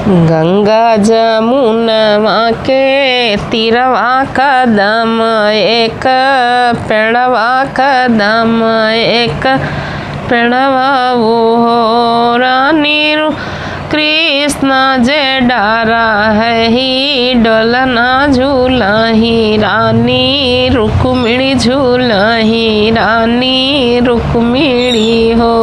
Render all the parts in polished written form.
गंगा जमुनवा के तीरवा कदम एक पेड़वा कदम एक पेड़वा वो रानी कृष्ण जे डारा है ही डोलना झूलही रानी रुक्मिणी झूलही रानी रुक्मिणी हो।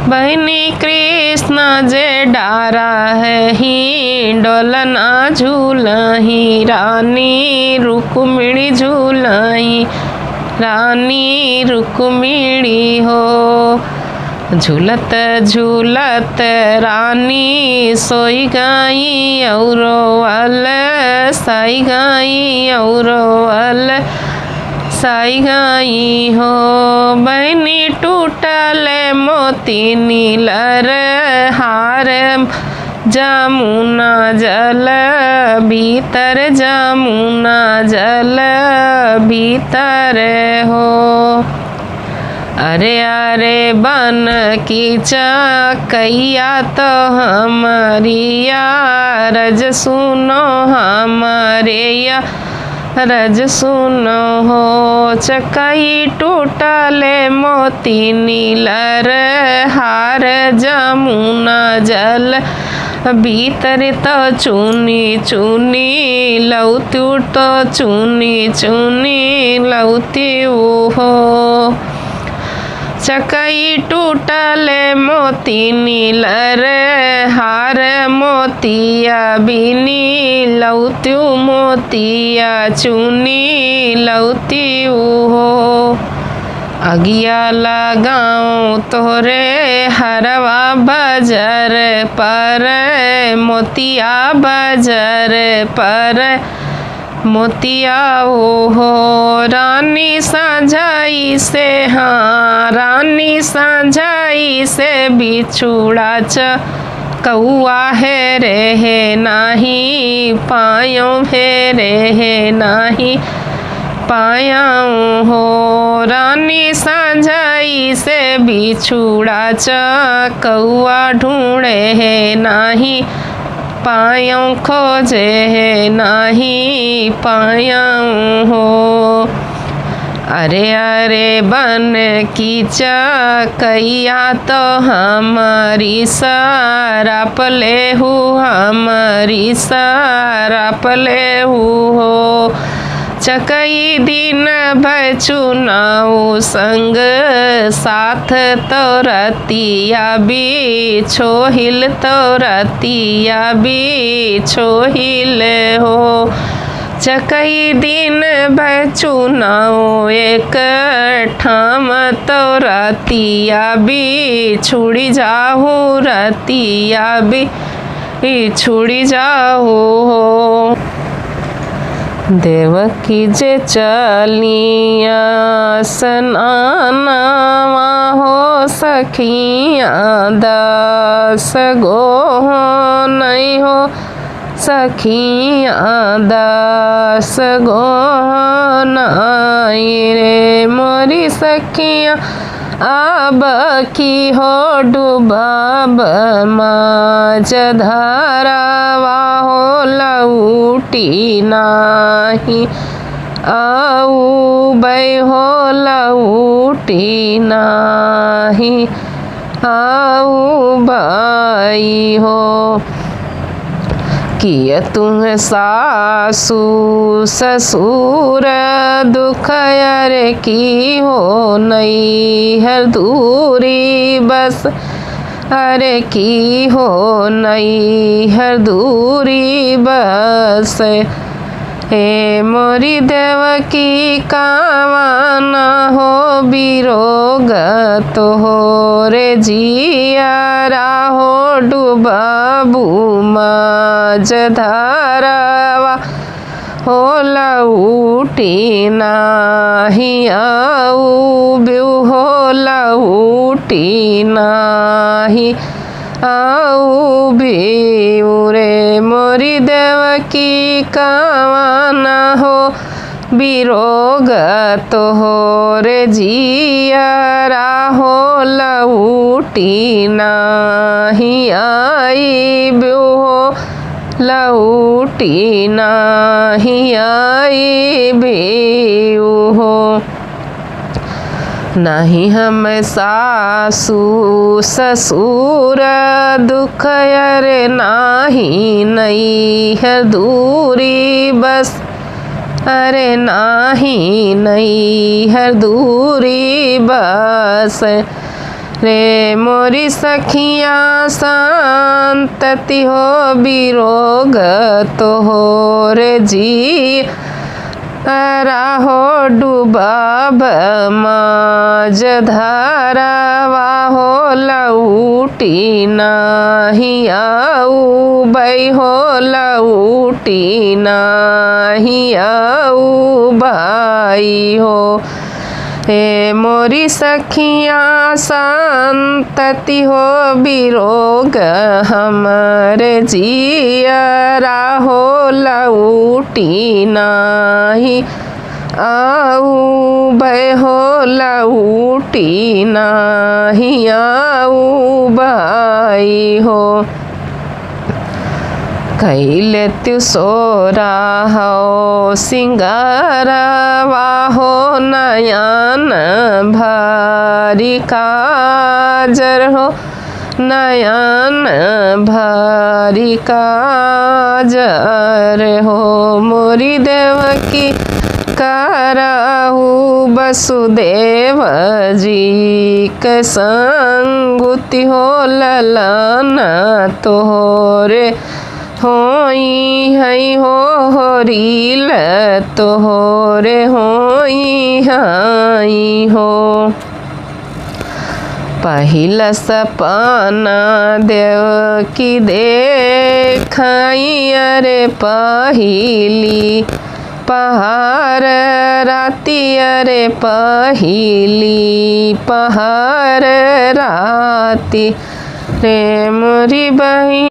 बहनी कृष्ण जे डारा है ही डोलना झूलही रानी रुक्मिणी झूलही रानी रुक्मिणी हो। झूलत झूलत रानी सोई गई औरो अल साई गई औरो अल साई गई हो। बहनी टूटल मोती नीलर हार जमुना जल भीतर जमुना जल भीतर हो। अरे अरे बन की चकैया तो हमारी रज सुनो हमारे या रज सुनो हो। चकई टूटले मोती नीलर हार जमुना जल भीतर तो चुनी चुनी लौती तो चुनी चुनी लौती हो। चकई टूटले मोती नीलर हार मोतिया बिनी लौत्यू मोतिया चुनी लौती हो। अगिया लगाऊं तोरे हरवा बजर पर मोतिया बजर पर मोतिया हो। रानी साझाई से हाँ रानी साझाई से बिछुड़ा कौआ है रे नाही पायो है रे नाही पायाऊँ हो। रानी साझाई से बिछुड़ा कौआ ढूंढे है नाही पायों खोजे है नाही पायाऊँ हो। अरे अरे बन की चकैया तो हमारी सराप ले हूँ हमारी सराप ले हो। चकई दिन भर चुनाऊ संग साथ तो रतिया बिछो हिल तो रतिया बिछो हिल हो। चकई दिन भर चुनाऊ एक ठाम तो रतिया बिछुड़ी जाहू रतिया बिछुड़ी जाहू हो। देवकी जे चलिया सनानवा हो सखिया दस गो नहीं हो सखिया दस गो नहीं रे मोरी सखिया अब की हो डूबब माज धरावा हो लौटी नाही आऊ बै हो लौटी नाही आऊ बाई हो। किया तुम सासू ससुर दुख अरे की हो नहीं हर दूरी बस अरे की हो नहीं हर दूरी बस। हे मोरी देवकी कावाना हो बिरोग तो हो रे जियारा हो डूबाबू माज धारावा हो लौटी नाही आऊ ब्यू हो लौटी नाही आऊ भी रे मोरी देवकी कावाना हो बिरोग तो हो रे जियारा हो लौटी ना नाही आईबो हो, लौटी नाही आईबे हो। नहीं हम सासू ससुर दुख अरे नाही नैहर दूरी बस, अरे नाही नैहर दूरी बस रे मोरी सखिया संतति हो बिरोग तो हो रे जी राहो डूबाब माज धारावा हो, लौटी नाही आऊ बई हो, लौटी नाही आऊ बाई हो। हे मोरी सखिया संतति हो बिरोग हमरे जियरा हो, लौटी नाही आऊ बय हो, लौटी नाही आऊ बाई हो। कैले त्यू सोरा हो सिंगारवा हो, नयन भारी काजर हो, नयन भारी काजर हो। मोरी देवकी करहु वसुदेव जी के संगुति हो, ललन तोहरे होई हई हो, होरील तोहरे होई हई हो। पहिला सपना देवकी देखाई अरे पहिली पहाड़ राती, अरे पहिली पहाड़ राती रे मोरी बहिन।